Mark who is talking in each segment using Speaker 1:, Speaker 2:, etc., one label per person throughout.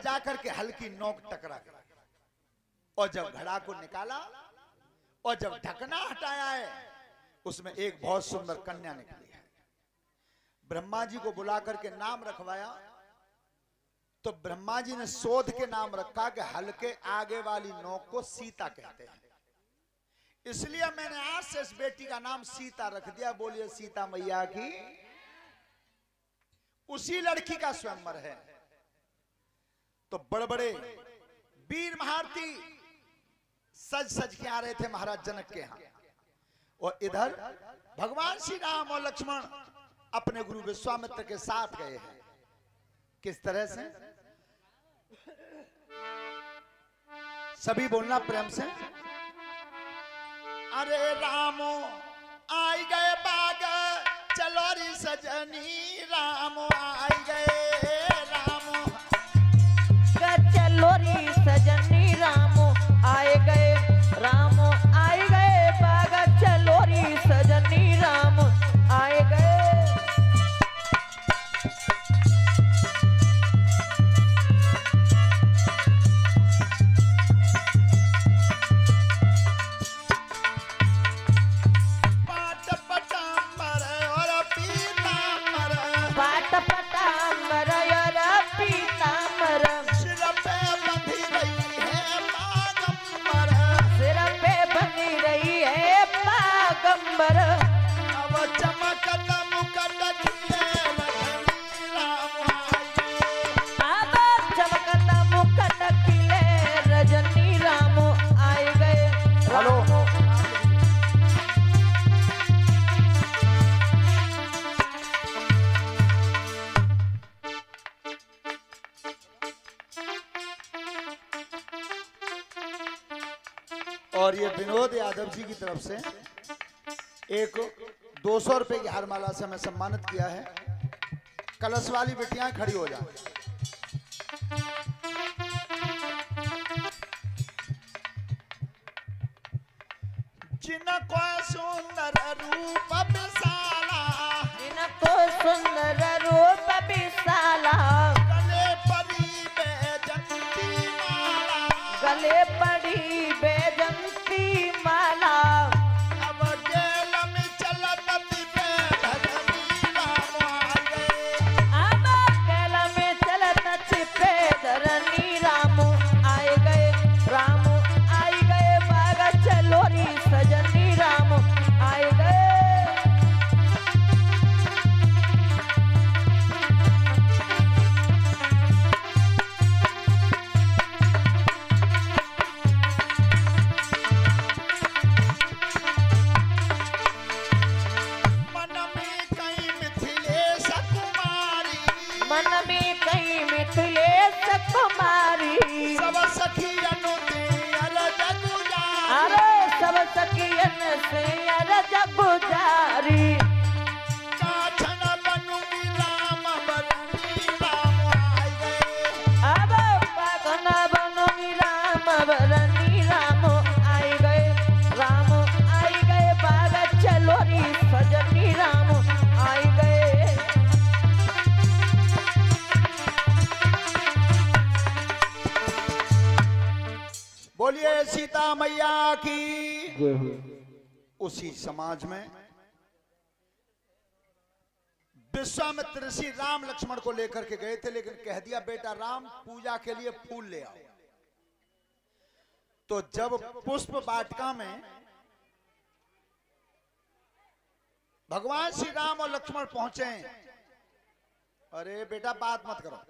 Speaker 1: जाकर के हल्की नोक टकरा और जब घड़ा को निकाला और जब ढकना हटाया है उसमें एक बहुत सुंदर कन्या निकली है। ब्रह्मा जी को बुला करके नाम रखवाया तो ब्रह्मा जी ने शोध के नाम रखा कि हल्के आगे वाली नोक को सीता कहते हैं, इसलिए मैंने आज से इस बेटी का नाम सीता रख दिया। बोलिए सीता मैया की। उसी लड़की का स्वयंवर है। तो बड़े बड़े वीर महारथी सज सज के आ रहे थे महाराज जनक के यहाँ, और इधर भगवान श्री राम और लक्ष्मण अपने गुरु विश्वामित्र के साथ गए हैं। किस तरह से? सभी बोलना प्रेम से। अरे रामो आई गए बाग चलो री सजनी, राम आई गए रामो
Speaker 2: चलो री सजनी, राम आए गए, राम आए गए बाग चलो री सजनी, राम आए गए।
Speaker 1: और ये विनोद यादव जी की तरफ से एक 200 रुपए की हारमाला से हमें सम्मानित किया है। कलश वाली बेटियां खड़ी हो जाए। जिनको सुंदर रूप विशाला,
Speaker 2: जिनको सुंदर रूप विशाला,
Speaker 1: गले पड़ी बैजंती माला,
Speaker 2: गले पड़ी बैजंती माला,
Speaker 1: अब गेल में चलत पे धरनी, राम आ गए।
Speaker 2: अब गेल में चलत छिपे धरनी, राम आए गए, राम आए गए बाग चलो री सजनी, राम आए गए। मन में कहीं मिथिलेश कुमारी,
Speaker 1: सब सखियन ते अरज गुजारी,
Speaker 2: अरे सब सखियन से अरज गुजारी,
Speaker 1: काछन बनूंगी राम बरनी, राम आ गए।
Speaker 2: अब पागन बनूंगी राम बरनी, राम आए गए, राम आए गए बाग चलो री सजनी, राम आए गए।
Speaker 1: बोलिए सीता मैया की। उसी समाज में विश्वामित्र ऋषि राम लक्ष्मण को लेकर के गए थे, लेकिन कह दिया बेटा राम पूजा के लिए फूल ले आओ। तो जब पुष्प वाटिका में भगवान श्री राम और लक्ष्मण पहुंचे, अरे बेटा बात मत करो,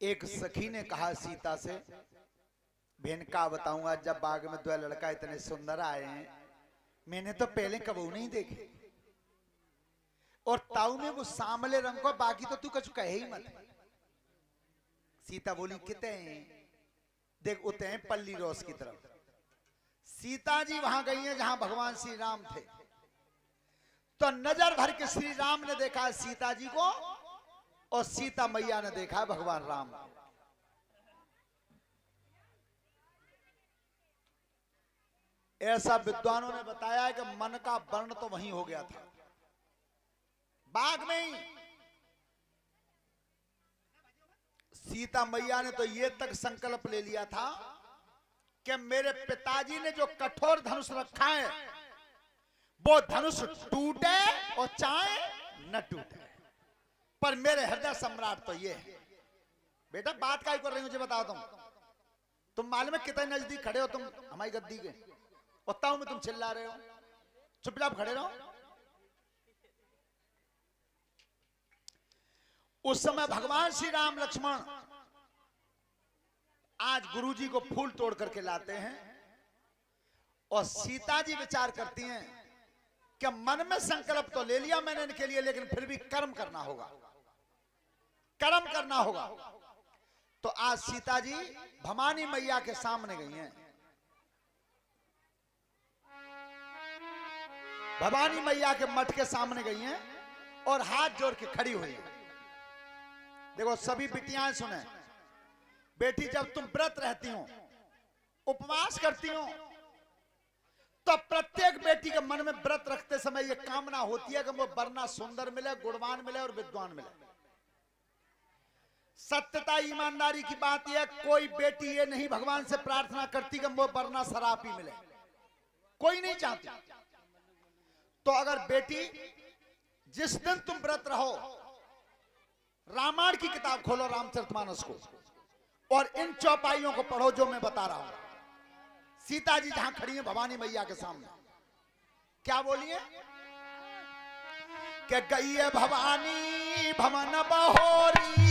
Speaker 1: एक सखी ने कहा सीता से, बहन का बताऊंगा, जब बाग में दो लड़का इतने सुंदर आए हैं, मैंने तो पहले कबू नहीं देखे, और ताऊ में वो सांवले रंग को, बाकी तो तू कुछ कहे ही मत। सीता बोली कितने हैं? देख उते हैं पल्ली रोस की तरफ। सीता जी वहां गई हैं जहां भगवान श्री राम थे। तो नजर भर के श्री राम ने देखा सीता जी को, और सीता मैया ने देखा भगवान राम। ऐसा विद्वानों ने बताया है कि मन का वर्ण तो वहीं हो गया था, बाग में ही। सीता मैया ने तो ये तक संकल्प ले लिया था कि मेरे पिताजी ने जो कठोर धनुष रखा है वो धनुष टूटे और चाहे न टूटे, पर मेरे हृदय सम्राट तो ये है। बेटा बात क्या कर रही हूं मुझे बताओ, तुम मालूम है कितने नजदीक खड़े हो तुम हमारी गद्दी के, उतना में तुम चिल्ला रहे हो, चुपचाप खड़े रहो। उस समय भगवान श्री राम लक्ष्मण आज गुरुजी को फूल तोड़ करके लाते हैं और सीता जी विचार करती हैं कि मन में संकल्प तो ले लिया मैंने इनके लिए, लेकिन फिर भी कर्म करना होगा, कर्म करना होगा। तो आज सीता जी भवानी मैया के सामने गई हैं, भवानी मैया के मठ के सामने गई हैं और हाथ जोड़ के खड़ी हुई हैं। देखो सभी बिटियां सुने, बेटी जब तुम व्रत रहती हो, उपवास करती हो, तो प्रत्येक बेटी के मन में व्रत रखते समय यह कामना होती है कि वो वरना सुंदर मिले, गुणवान मिले और विद्वान मिले। सत्यता ईमानदारी की बात यह, कोई बेटी ये नहीं भगवान से प्रार्थना करती कि वो वरना शराबी मिले, कोई नहीं चाहती। तो अगर बेटी जिस दिन तुम व्रत रहो, रामायण की किताब खोलो, रामचरितमानस को, और इन चौपाइयों को पढ़ो जो मैं बता रहा हूं। सीता जी जहां खड़ी है भवानी मैया के सामने, क्या बोलिए कि गई है भवानी भवन बहोरी,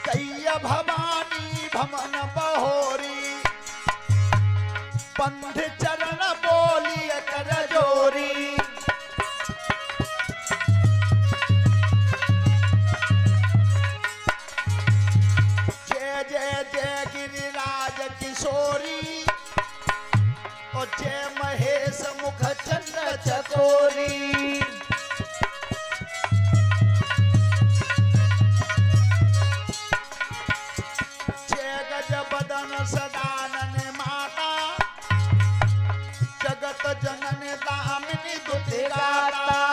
Speaker 1: गई है भवानी भवन बहोरी, बंध चरण बोली कर जोरी, जय जय जय गिरिराज किशोरी और जय महेश मुख चंद्र चकोरी। जय गज बदन सदानन माता, जगत जनन दामिनी दुतिराता,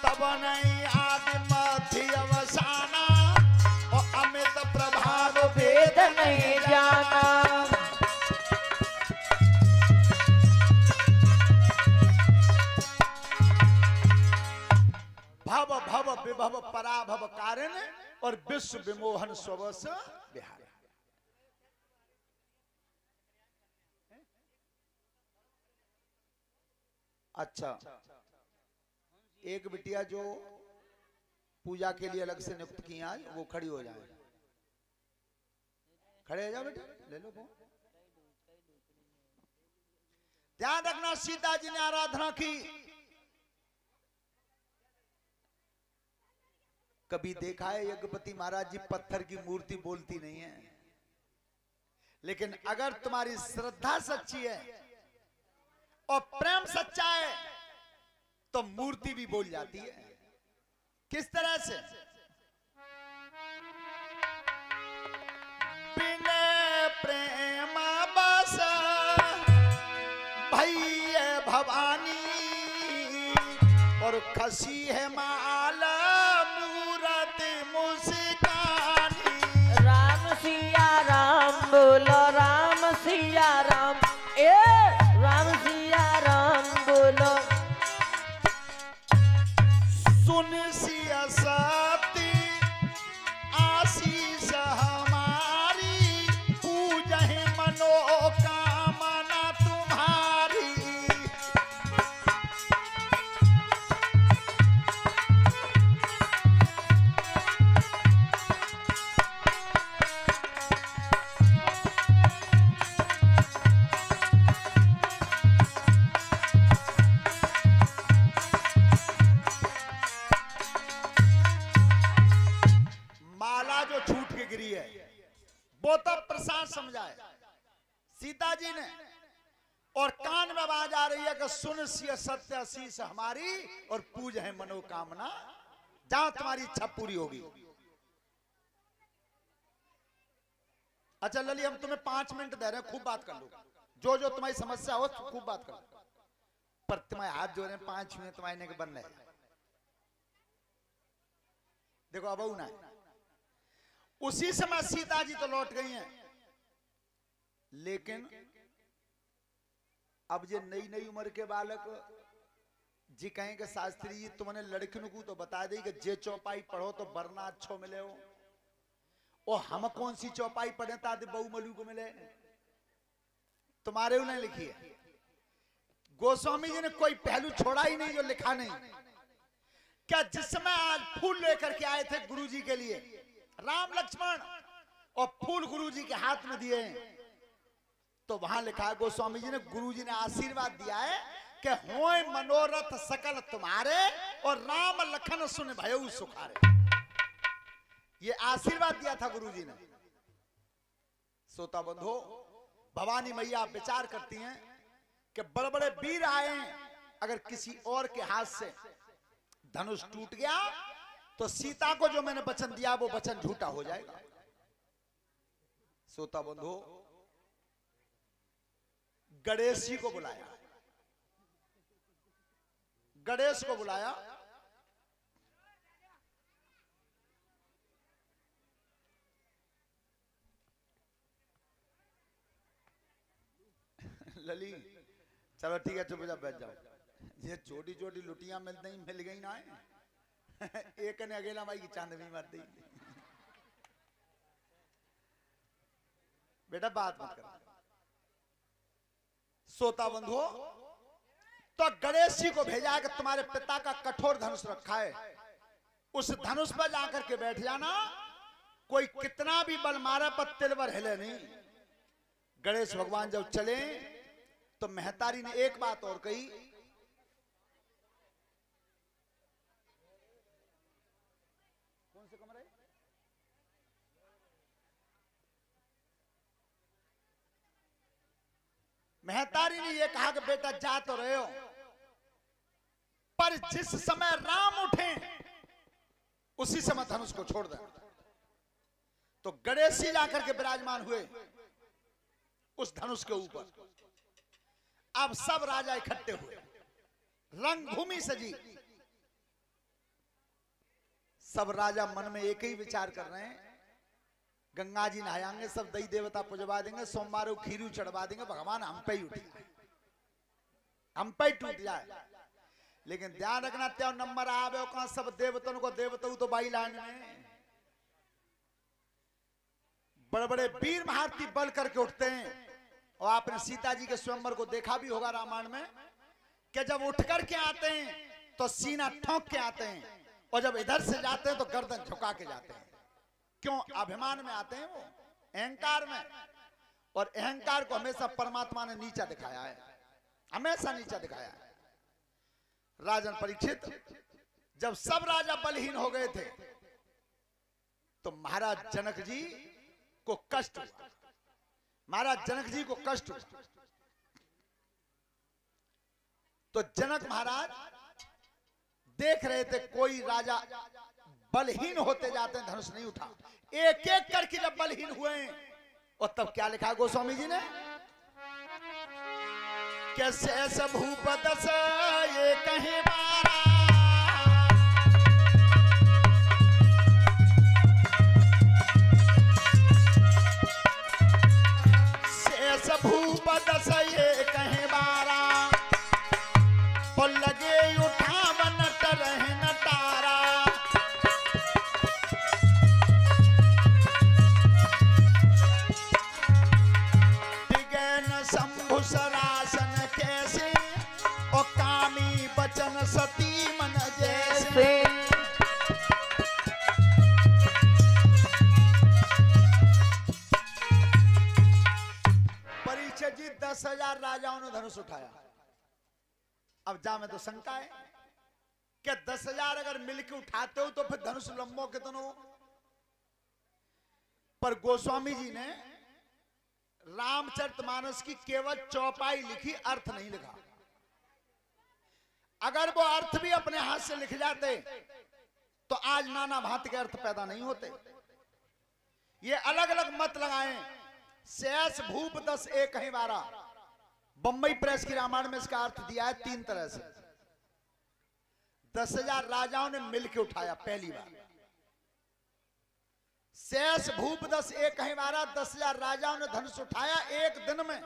Speaker 1: तब नहीं आदि मध्य अवसाना और अमित प्रभाव भेद नहीं जाना। भव भव विभव पराभव कारण और विश्व विमोहन स्ववश बिहार। अच्छा, एक बिटिया जो पूजा के लिए अलग से नियुक्त की आज, वो खड़ी हो जाए, खड़े हो जाओ बेटा, ले लो फोन। ध्यान रखना, सीता जी ने आराधना की, कभी देखा है यज्ञपति महाराज जी पत्थर की मूर्ति बोलती नहीं है, लेकिन अगर तुम्हारी श्रद्धा सच्ची है और प्रेम सच्चा है तो मूर्ति भी बोल जाती है। किस तरह से? बिना प्रेम बस भैया भवानी और खसी है माला मूरत मुस्कानी।
Speaker 2: राम सिया राम बोलो, राम सिया राम, ए राम सिया राम बोलो।
Speaker 1: सुन सिया सती आशीष हमारी, पूजहि मनोकामना तुम्हारी। माला जो छूट के गिरी है वो तो प्रसाद समझा है सीता जी ने, और कान में आवाज आ रही है कि कि सुन सिय सत्य आशीष हमारी और पूज है मनोकामना, जहां तुम्हारी इच्छा पूरी होगी। अच्छा लली, हम तुम्हें 5 मिनट दे रहे हैं, खूब बात कर लो, जो जो तुम्हारी समस्या हो खूब बात कर लो, पर तुम्हारे हाथ जोड़े 5 मिनट तुम्हारे के बनने। देखो अब ना, उसी समय सीता जी तो लौट गई हैं, लेकिन अब ये नई नई उम्र के बालक जी कहेंगे शास्त्री जी तुमने लड़कियों को तो बता दी कि जे चौपाई पढ़ो तो वरना अच्छो मिले हो, और हम कौन सी चौपाई पढ़े ताकि बहू मलू को मिले, तुम्हारे उन्हें लिखी है। गोस्वामी जी ने कोई पहलू छोड़ा ही नहीं जो लिखा नहीं। क्या जिस समय आज फूल लेकर के आए थे गुरु जी के लिए, राम लक्ष्मण, और फूल गुरु जी के हाथ में दिए, तो वहां लिखा है गोस्वामी जी ने, गुरु जी ने आशीर्वाद दिया है कि होए मनोरथ सकल तुम्हारे और राम लखन सुन भयउ सुखारे। ये आशीर्वाद दिया था गुरु जी ने। श्रोता बंधो, भवानी मैया विचार करती हैं कि बड़े बड़े वीर आए, अगर किसी और के हाथ से धनुष टूट गया तो सीता को जो मैंने वचन दिया वो वचन झूठा हो जाएगा। श्रोता बंधो, गणेश जी को बुलाया, गणेश को बुलाया, लली चलो ठीक है, चुपचाप बैठ जाओ। ये छोटी छोटी लुटियां मिल गई ना है। एक ने अकेला माई की चांदनी मार दी। बेटा बात मत कर। सोता बंधु, तो गणेश जी को भेजा है कि तुम्हारे पिता का कठोर धनुष रखा है, उस धनुष पर जाकर के बैठ जाना, कोई कितना भी बल मारा पर तिलवर हिले नहीं। गणेश भगवान जब चले तो महतारी ने एक बात और कही, कौन से कमरे? महतारी ने यह कहा कि बेटा जा तो रहे हो, पर जिस समय राम उठे उसी समय धनुष को छोड़ दे। तो गणेश जी जाकर के विराजमान हुए उस धनुष के ऊपर। अब सब राजा इकट्ठे हुए, रंगभूमि सजी, सब राजा मन में एक ही विचार कर रहे हैं, गंगा जी नहाएंगे, सब दई देवता पुजवा देंगे, सोमवार को खीरू चढ़वा देंगे, भगवान हम पे ही उठे, हम पे ही टूट जाए। लेकिन ध्यान रखना, त्यो नंबर आवे कहां सब देवतों को, देवता तो बाई लाइन में बड़े बड़े वीर महारथी बल करके उठते हैं। और आपने सीता जी के स्वयंवर को देखा भी होगा रामायण में, कि जब उठ करके आते हैं तो सीना ठोक के आते हैं, और जब इधर से जाते हैं तो गर्दन झुका के जाते हैं। क्यों? अभिमान में आते हैं, वो अहंकार में। और अहंकार को हमेशा परमात्मा ने नीचा दिखाया है, हमेशा नीचा दिखाया है। राजन परीक्षित, जब सब राजा बलहीन हो गए थे तो महाराज जनक जी को कष्ट हुआ, महाराज जनक जी को कष्ट हुआ। तो जनक महाराज देख रहे थे कोई राजा बलहीन होते जाते हैं, धनुष नहीं उठा। एक एक करके जब बलहीन हुए, और तब क्या लिखा गोस्वामी जी ने, कैसे भूपद से ये कहीं बारा, शेष भूपद से ये कहीं बारा, और लगे उठावन तरह न तारा। दिगन शंभु सरासन कैसे, और कामी बचन सती मन जैसे। परीक्षित जी 10,000 राजाओं ने धनुष उठाया। अब जा में तो शंका है, क्या 10,000 अगर मिलकर उठाते हो तो फिर धनुष लंबो कितनो? पर गोस्वामी जी ने रामचरितमानस की केवल चौपाई लिखी, अर्थ नहीं लिखा। अगर वो अर्थ भी अपने हाथ से लिख जाते तो आज नाना भांति के अर्थ पैदा नहीं होते। ये अलग अलग मत लगाएं। शेष भूप 10 एक ही 12। बंबई प्रेस की रामायण में इसका अर्थ दिया है 3 तरह से। 10,000 राजाओं ने मिलकर उठाया पहली बार। शेष भूप 10 एक ही 12। 10,000 राजाओं ने धनुष उठाया एक दिन में।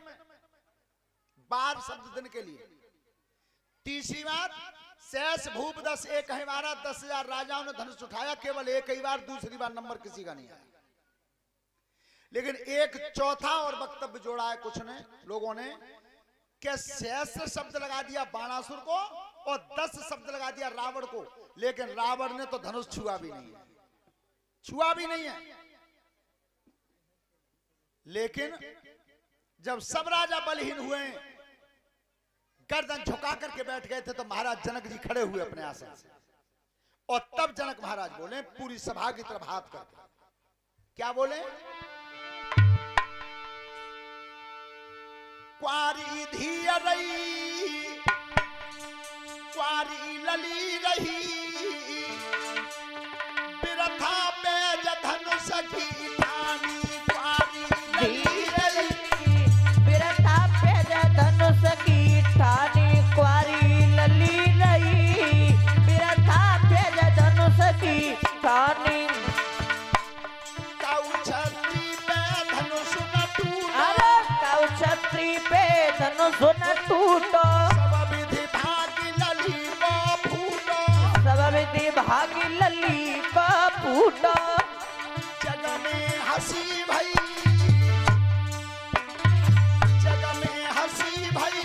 Speaker 1: 12 शब्द दिन के लिए। तीसरी बात, शेष भूप 10 एक ही 12। 10,000 राजाओं ने धनुष उठाया केवल एक ही बार। दूसरी बार नंबर किसी का नहीं आया। लेकिन एक चौथा और वक्तव्य जोड़ा है कुछ ने लोगों ने, कि सहस्त्र शब्द लगा दिया बाणासुर को और 10 शब्द लगा दिया रावण को। लेकिन रावण ने तो धनुष छुआ भी नहीं है, छुआ भी नहीं है। लेकिन जब सब राजा बलहीन हुए, गर्दन झुका करके बैठ गए थे, तो महाराज जनक जी खड़े हुए अपने आसन से। और तब जनक महाराज बोले पूरी सभा की तरफ हाथ करके, क्या बोले? क्वारी धी रही, क्वारी लली रही, बिरथा पे धनुष की ठानी। क्वारी लली रही,
Speaker 2: बिरथा पे धनुष की ठानी। क्वारी लली रही, बिरथा पे धनुष की ठानी। छत्री पे धनुष न टूटो,
Speaker 1: सब विधि भागी लली को फूटो,
Speaker 2: सब विधि भागी लली को फूटो।
Speaker 1: जग में हंसी भई, जग में हंसी भई,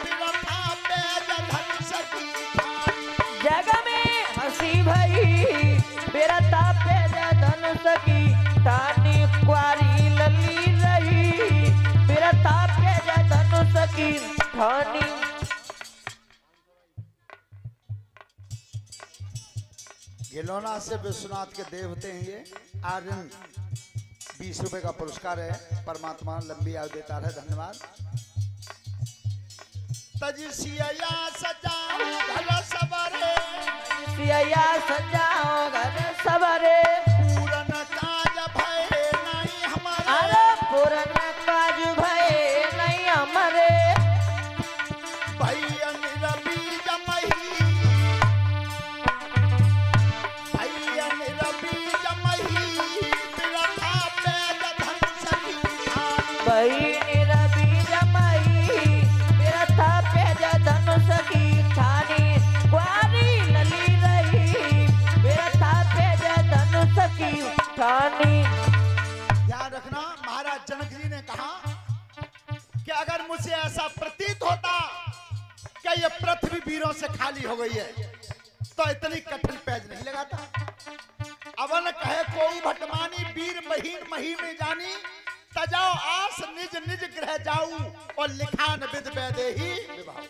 Speaker 1: बिरथा पे धनुष की ठानी।
Speaker 2: जग में हंसी भई, बिरथा पे धनुष की ठानी। क्वारी लली रही, बिरथा पे धनुष की ठानी।
Speaker 1: गिलोना से विश्वनाथ के देवते हैं ये। आर्यन 20 रुपए का पुरस्कार है। परमात्मा लंबी आयु देता रहे। धन्यवाद। तजिसिया सजाओ घर सवरे,
Speaker 2: सिया सजाओ घर सवरे।
Speaker 1: पूरन काज भय नहीं हमारे,
Speaker 2: अरे पूरन काज भय नहीं हमारे।
Speaker 1: भैया निरबी जमही, भैया निरबी जमही, बिरथा पे धनुष की ठानी।
Speaker 2: भई निरबी जमही, बिरथा पे धनुष की ठानी। क्वारी लली रही, बिरथा पे धनुष की ठानी।
Speaker 1: ध्यान रखना, महाराज जनक जी ने कहा कि अगर मुझे ऐसा प्रतीत होता कि ये पृथ्वी वीरों से खाली हो गई है, तो इतनी कठिन पैज नहीं लगाता। अवन कहे कोई भटमानी, वीर महीन मही में जानी। तजाओ आस निज निज ग्रह जाऊ, और लिखान विद वैदे ही विभाऊ।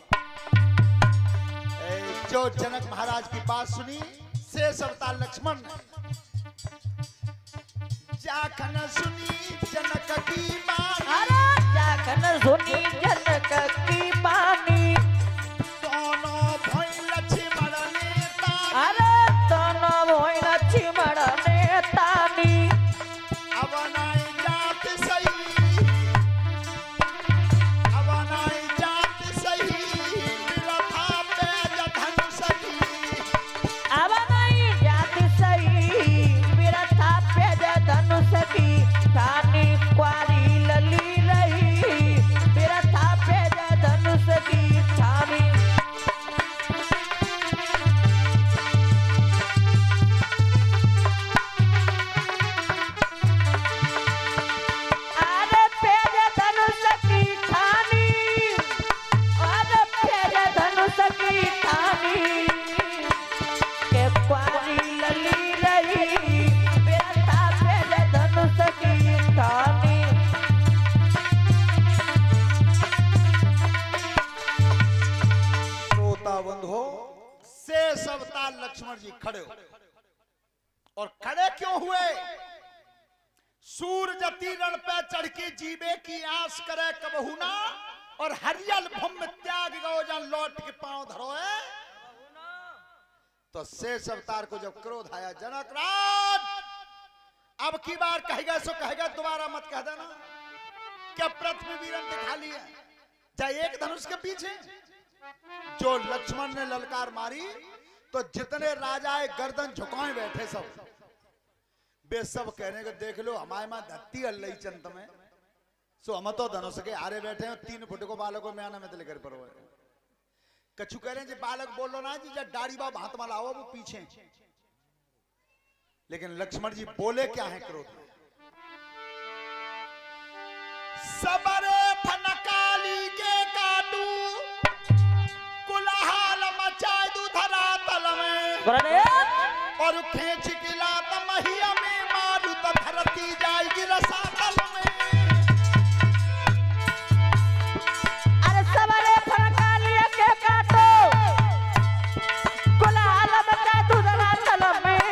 Speaker 1: जो जनक महाराज की बात सुनी, शेष अवतार लक्ष्मण ने जाखन सुनी जनक की बानी।
Speaker 2: अरे जाखन सुनी जनक की बानी।
Speaker 1: दोनों भई लक्ष्मण ने तानी।
Speaker 2: अरे दोनों भई लक्ष्मण ने तानी।
Speaker 1: अवनाई जात सही, अवनाई जात सही, बिरथा पे धनुष की।
Speaker 2: अवनाई जात सही, बिरथा पे धनुष की ठानी। क्वारी लली रही, बिरथा पे धनुष की ठानी। अरे पेज धनुष की ठानी, अरे पेज धनुष की ठानी। के क्वारी लली रही, बिरथा पे धनुष की ठानी।
Speaker 1: श्रोता बंधो, शेष अवतार लक्ष्मण जी खड़े हो। और खड़े क्यों हुए? सूर जति रण पे चढ़ के जीवे की आस करे कबहू ना, और हरियल भूमि त्याग गो जन लौट के पांव धरोए। तो शेष अवतार को जब क्रोध आया, जनक राज अब की बार कहेगा सो कहेगा, दोबारा मत कह देना क्या पृथ्वी वीरन दिखा लिया चाहे एक धनुष के पीछे। जो लक्ष्मण ने ललकार मारी तो जितने राजाए गर्दन झुकाए बैठे सब वे सब कहने को देख लो हमारे मां धत्ती अल्लाह चंत में सो हम तो धनुष के हारे बैठे हैं 3 फुट को बालक को मैं आना में तो लेकर पर कछु कह रहे हैं जी बालक बोलो ना जी जब दाढ़ी बाब हाथ में लाओ वो पीछे। लेकिन लक्ष्मण जी बोले क्या है क्रोध में, सबरे फनकाली के काटू कुलहाल मचाए दू धरातल में और खींच के लात महिया में मारू तो धरती जाएगी रसातल में।
Speaker 2: अरे सबरे फनकाली के काटो कुलहाल मचाए दू धरातल में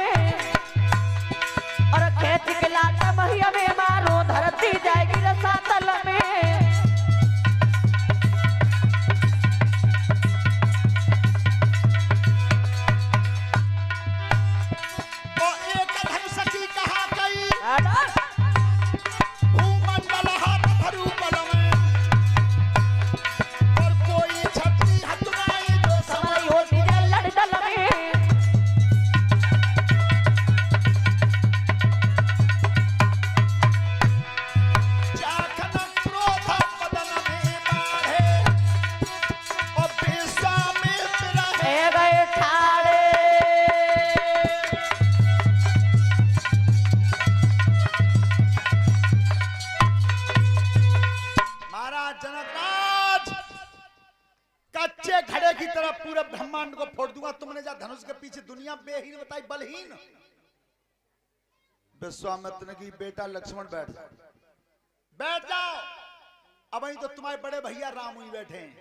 Speaker 2: और खींच के लात महिया में मारो धरती जाएगी रसातल में।
Speaker 1: विश्वामित्र की बेटा लक्ष्मण बैठ जाओ। अब वही तो तुम्हारे बड़े भैया राम ही बैठे हैं।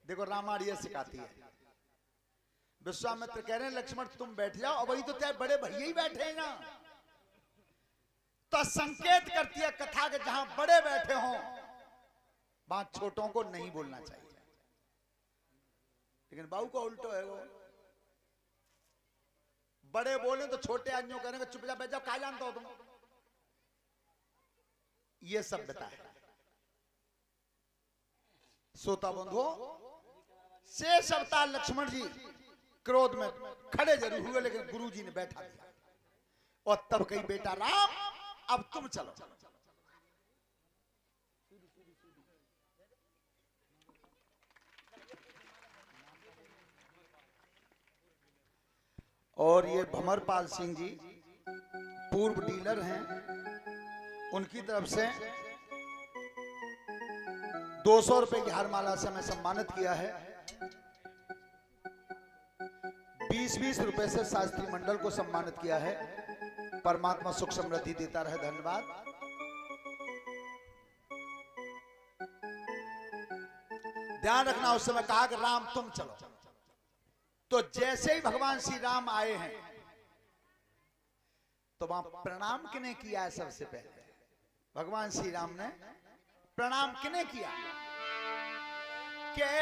Speaker 1: देखो रामायण ये सिखाती है। विश्वामित्र कह रहे हैं लक्ष्मण तुम बैठ जाओ, अब वही तो तेरे बड़े भैया ही बैठे हैं ना। तो संकेत करती है कथा के जहां बड़े बैठे हों वहां छोटों को नहीं बोलना चाहिए। लेकिन बाबू का उल्टो है, वो बड़े बोले तो छोटे आदमियों करेंगे चुपचाप बैठ जाओ, क्या जानते हो तुम। ये सब बताए श्रोता बंधुओं। शेष अवतार लक्ष्मण जी क्रोध में खड़े जरूर हुए लेकिन गुरु जी ने बैठा दिया और तब कही बेटा राम अब तुम चलो। और ये भंवरपाल सिंह जी पूर्व डीलर हैं, उनकी तरफ से 200 रुपए की हारमाला से हमें सम्मानित किया है। 20-20 रुपए से शास्त्री मंडल को सम्मानित किया है। परमात्मा सुख समृद्धि देता रहे, धन्यवाद। ध्यान रखना उस समय कहा कि राम तुम चलो, तो जैसे ही भगवान श्री राम आए हैं तो वहां प्रणाम किने किया है। सबसे पहले भगवान श्री राम ने प्रणाम किने किया के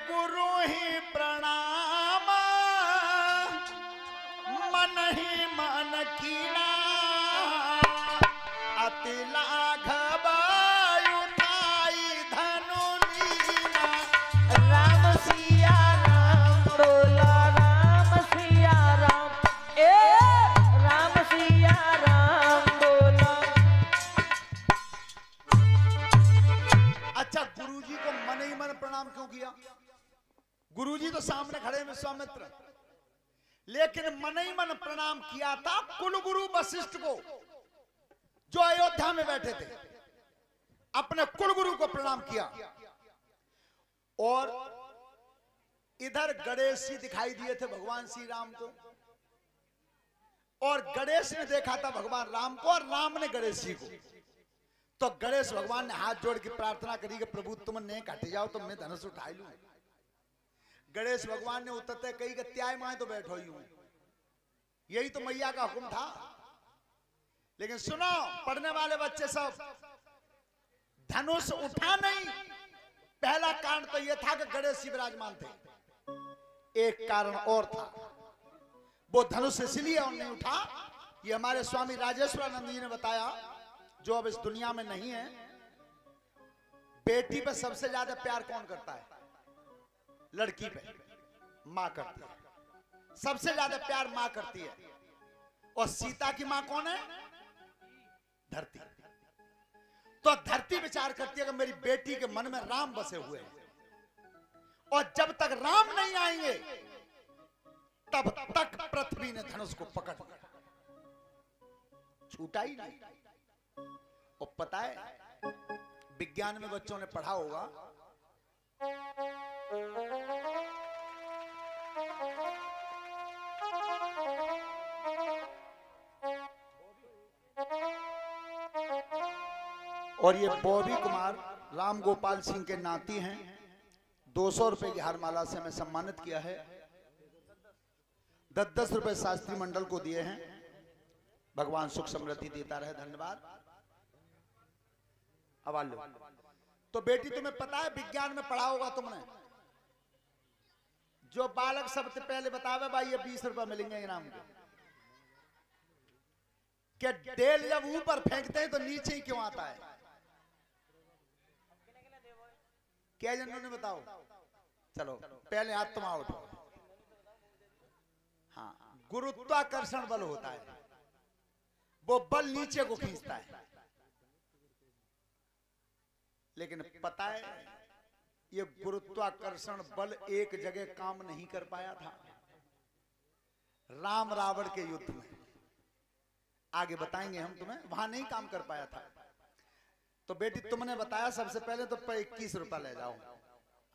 Speaker 1: गुरु ही प्रणाम मन ही मन कीना अति लाघव उठाई धनु लीना।
Speaker 2: राम सिया राम बोला राम सिया राम, ए राम सिया राम बोला।
Speaker 1: अच्छा गुरुजी को मन ही मन प्रणाम क्यों किया? गुरुजी तो सामने खड़े विश्वामित्र, लेकिन मन ही मन प्रणाम किया था कुलगुरु वशिष्ठ को जो अयोध्या में बैठे थे। अपने कुलगुरु को प्रणाम किया। और इधर गणेश जी दिखाई दिए थे भगवान श्री राम को, और गणेश ने देखा था भगवान राम को और राम ने गणेश जी को। तो गणेश भगवान ने हाथ जोड़ के प्रार्थना करी कि प्रभु तुम नेक हट जाओ तो मैं धनुष उठा लूं। गणेश भगवान ने उतरते कही कि त्याय माए तो बैठो ही हूं, यही तो मैया का हुक्म था। लेकिन सुनो पढ़ने वाले बच्चे सब, धनुष उठा नहीं। पहला कारण तो यह था कि गणेश जी विराजमान थे। एक कारण और था, वो धनुष इसलिए और नहीं उठा, ये हमारे स्वामी राजेश्वरानंद जी ने बताया, जो अब इस दुनिया में नहीं है। बेटी पे सबसे ज्यादा प्यार कौन करता है? लड़की पे मां करती है, सबसे ज्यादा प्यार मां करती है। और सीता की मां कौन है? धरती। तो धरती विचार करती है कि मेरी बेटी के मन में राम बसे हुए हैं, और जब तक राम नहीं आएंगे तब तक पृथ्वी ने धनुष को पकड़ लिया, छूटा ही नहीं। और पता है, विज्ञान में बच्चों ने पढ़ा होगा, और ये बॉबी कुमार राम गोपाल सिंह के नाती हैं। 200 रुपए की हारमाला से हमें सम्मानित किया है। 10-10 रुपए शास्त्री मंडल को दिए हैं। भगवान सुख समृद्धि देता रहे, धन्यवाद। अब लो। तो बेटी, तुम्हें पता है, विज्ञान में पढ़ा होगा तुमने, जो बालक सबसे पहले बतावे भाई ये 20 रुपए मिलेंगे इनाम के, क्या डेल जब ऊपर फेंकते हैं तो नीचे ही क्यों आता है? क्या जनों ने बताओ? चलो पहले हाथ तुम आओ। हाँ, गुरुत्वाकर्षण बल होता है, वो बल नीचे को खींचता है। लेकिन पता है, ये गुरुत्वाकर्षण बल एक जगह काम नहीं कर पाया था, राम रावण के युद्ध में। आगे बताएंगे हम तुम्हें, वहां नहीं काम कर पाया था। तो बेटी, तुमने बताया सबसे पहले तो 21 रुपया ले जाओ,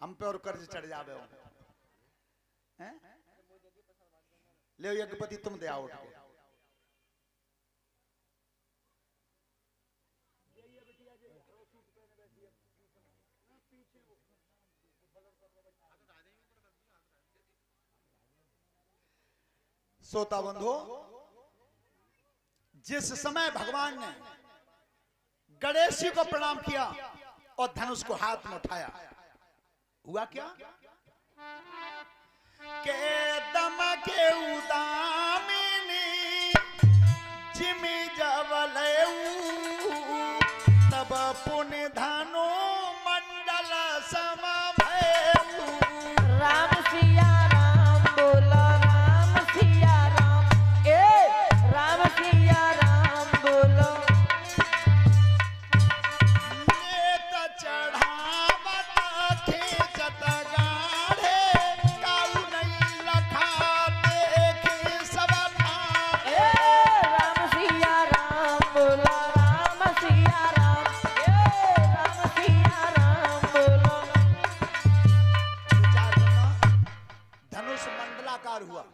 Speaker 1: हम पे और कर्ज चढ़ जावे हो। ले यज्ञपति, तुम दे आओ। श्रोता बंधु, जिस समय भगवान ने गणेश जी को प्रणाम किया और धनुष को हाथ में उठाया, हुआ क्या? के दम के उदामिनी जिमी जवलऊ, तब पुण्य धनु मंडल समभयऊ।
Speaker 2: राम सिया राम, बोलो राम सिया राम, राम सिया राम बोलो।
Speaker 1: नेत चढ़ावत खींचत गाढ़े, काऊ नहीं लखा देखी सब ठाढ़े।
Speaker 2: राम सिया राम, बोलो राम सिया राम, राम सिया राम बोलो।
Speaker 1: विचार करना, धनुष मंडलाकार हुआ,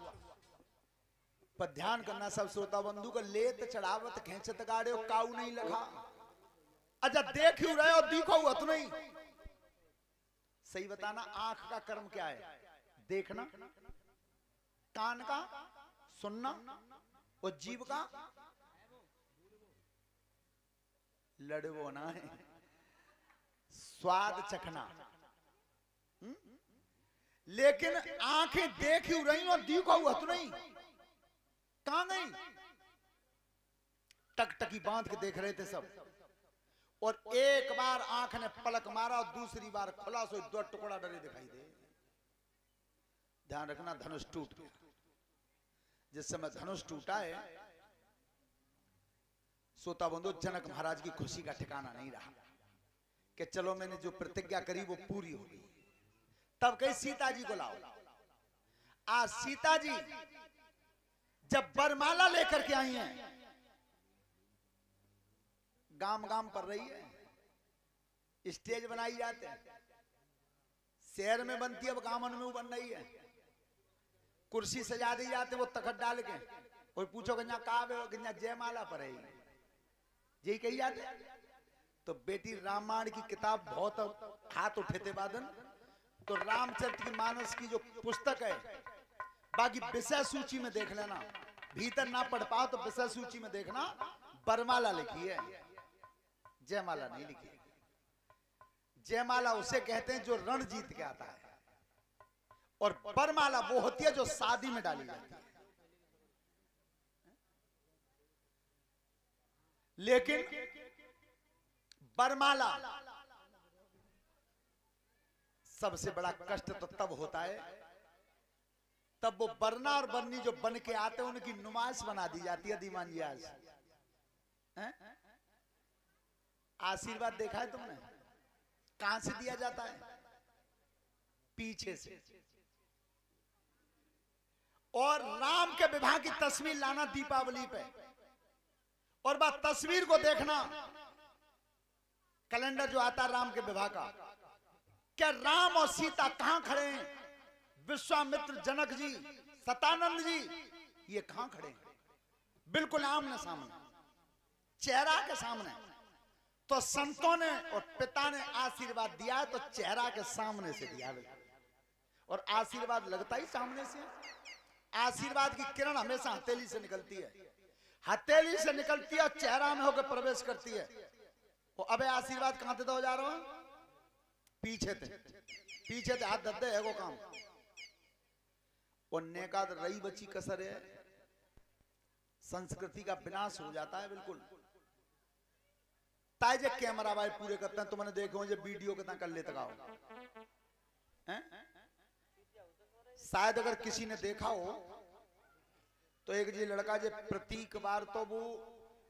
Speaker 1: पर ध्यान करना सब श्रोता बंधु को, लेत चढ़ावत खींचत गाड़े, काऊ नहीं लखा। अच्छा, देख क्यों रहे हो? दिखो हुआ तो नहीं। सही बताना, आंख का कर्म क्या है? देखना। कान का सुनना, और जीव का लड़वो ना है, स्वाद चखना। लेकिन आंखें देख क्यों रही और दिखो हुआ तो नहीं। कहां गई? टकटकी बांध के देख रहे थे सब, और एक बार आंख ने पलक मारा और दूसरी बार खुला, सो 2 टुकड़ा डरे दिखाई दे। ध्यान रखना, धनुष टूट गया। जिस समय धनुष टूटा है, श्रोता बंधु, जनक महाराज की खुशी का ठिकाना नहीं रहा कि चलो मैंने जो प्रतिज्ञा करी वो पूरी हो गई। तब कही सीता जी को लाओ। आज सीता जी जब बरमाला लेकर के आई हैं, गाम गाम पर रही है, स्टेज बनाई जाते हैं, शहर में बनती है, अब गामन में बन रही है, कुर्सी सजा दी जाते, वो तखत डाल के, और पूछो कि कहा जयमाला पर है, यही कही जाते। तो बेटी, रामायण की किताब बहुत हाथ उठे थे बादन, तो रामचरित की मानस की जो पुस्तक है, बाकी विषय सूची में देख लेना, भीतर ना पढ़ पाओ तो विषय सूची में देखना, बरमाला लिखी है, जयमाला नहीं लिखी है। जयमाला उसे कहते हैं जो रण जीत के आता है, और बरमाला वो होती है जो शादी में डाली जाती है। लेकिन वरमाला सबसे बड़ा कष्ट तो तब होता है तब वो वरना और वरनी जो बन के आते हैं उनकी नुमाइश बना दी जाती है। दीवान जी आज आशीर्वाद देखा है तुमने? कहां से दिया जाता है? पीछे से। और राम के विवाह की तस्वीर लाना दीपावली पे, और बात तस्वीर को देखना, कैलेंडर जो आता है राम के विवाह का, क्या राम और सीता कहां खड़े हैं? विश्वामित्र, जनक जी, सतानंद जी, ये कहां खड़े हैं? बिल्कुल आमने सामने, चेहरा के सामने। तो संतों ने और पिता ने आशीर्वाद दिया तो चेहरा के सामने से दिया, और आशीर्वाद लगता ही सामने से। आशीर्वाद की किरण हमेशा हथेली से निकलती है, हथेली से निकलती है और चेहरा में होकर प्रवेश करती है। वो अबे आशीर्वाद कहां से दो जा रहा हूं? पीछे थे, पीछे थे, हाथ धरते है वो काम। और नेका रही बची कसर है, संस्कृति का विनाश हो जाता है बिल्कुल। ताजे कैमरा भाई पूरे करते हैं, तुमने देखो ये वीडियो कितना कर लेते गाओ हैं? शायद अगर किसी ने देखा हो तो एक जी लड़का जो प्रतीक बार तो वो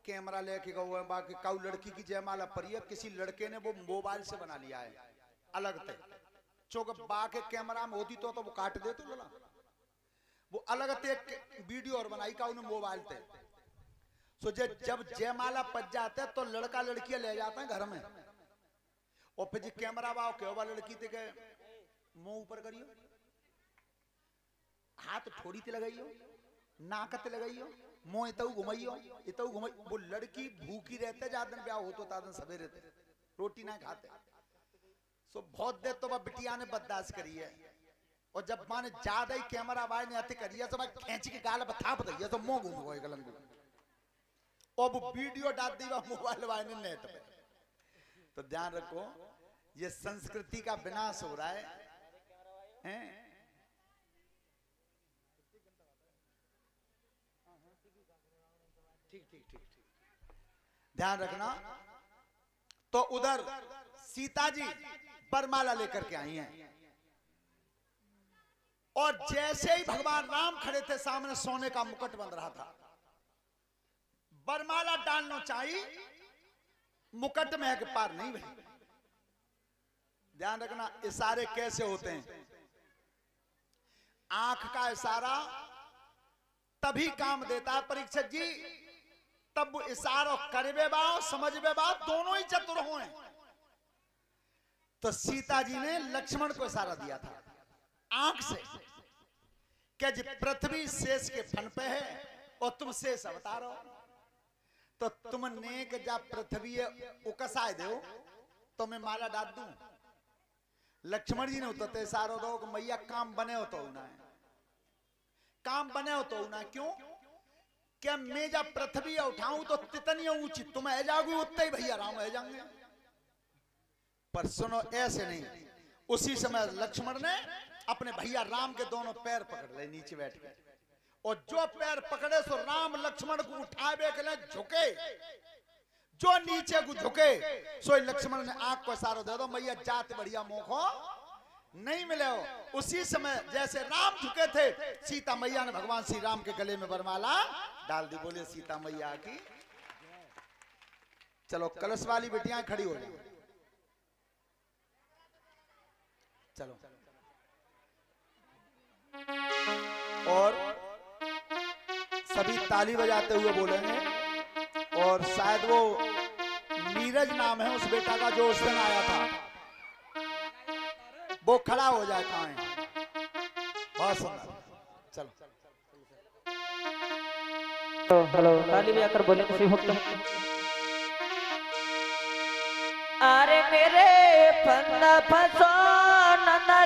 Speaker 1: कैमरा लेके गए हुए, बाकी काउ लड़की की जयमाला परी है, किसी लड़के ने वो मोबाइल से बना लिया है अलग थे, चौक बाके कैमरा में होती तो वो काट दे तो लला, वो अलग थे वीडियो और बनाई का उन्हें मोबाइल थे। सो जब जयमाला पच जाते तो लड़का लड़कियां ले जाते हैं घर में, और फिर जी कैमरा बाव के लड़की थे के मुंह ऊपर करियो, हाथ थोड़ी ते लगाइयो, नाकत लगाइयो, मुंह इतऊ घुमाइयो, इतऊ घुमाई। वो लड़की भूखी रहते, जादन ब्याह हो तो तादन सवेरे थे रोटी ना खाते। सो बहुत देर तो वह बिटिया ने बर्दाश्त करी है, और जब माने ज्यादा ही कैमरा बाय ने अति करिए तो भाई खींच के गाल पर थाप दी तो मुंह घूम गए गलंगू, और वो वीडियो डाल दी मोबाइल वाले ने नेट पे। तो ध्यान रखो ये संस्कृति का विनाश हो रहा है। ठीक ठीक ठीक ठीक, ध्यान रखना। तो उधर सीता जी वरमाला लेकर के आई हैं, और जैसे ही भगवान राम खड़े थे सामने, सोने का मुकुट बन रहा था, वरमाला डालना चाहिए, मुकुट में के पार नहीं भाई। ध्यान रखना इशारे कैसे होते हैं। आंख का इशारा तभी काम देता है परीक्षक जी, तब वो इशारा करवे बाओ समझवे बाओ दोनों ही चतुर हों। तो सीता जी ने लक्ष्मण को इशारा दिया था आंख से, क्या जी पृथ्वी शेष के फन पे है और तुम शेष अवतार हो, तो तुम नेक जा पृथ्वी उकसाए दो तो मैं माला डाल दूं। लक्ष्मण जी ने तो इशारा दो कि मैया काम बने हो तो ना, काम बने हो तो ना, क्यों? क्या मैं जब पृथ्वी उठाऊं तो तितनी ऊंची तुम है जाओगी, उतने ही भैया राम है जाएंगे। पर सुनो ऐसे नहीं, उसी समय लक्ष्मण ने अपने भैया राम के दोनों पैर पकड़ ले नीचे बैठ के, और जो पैर पकड़े सो राम लक्ष्मण को उठावे के लिए झुके, जो नीचे को झुके सो लक्ष्मण ने आंख को इशारा दे दो मैया जात बढ़िया मोखो नहीं मिले हो। उसी समय जैसे राम झुके थे, सीता मैया ने भगवान श्री राम के गले में वरमाला डाल दी। बोले सीता मैया की। चलो कलश वाली बेटियां खड़ी हो जाए, चलो। और सभी ताली बजाते हुए बोलेंगे, और शायद वो नीरज नाम है उस बेटा का जो उस दिन आया था, वो खड़ा हो जाए। कहां है? बहुत सुंदर, चलो।
Speaker 2: हेलो ताली बजाकर बोले किसी भक्त। अरे मेरे फंदा फसो नंदा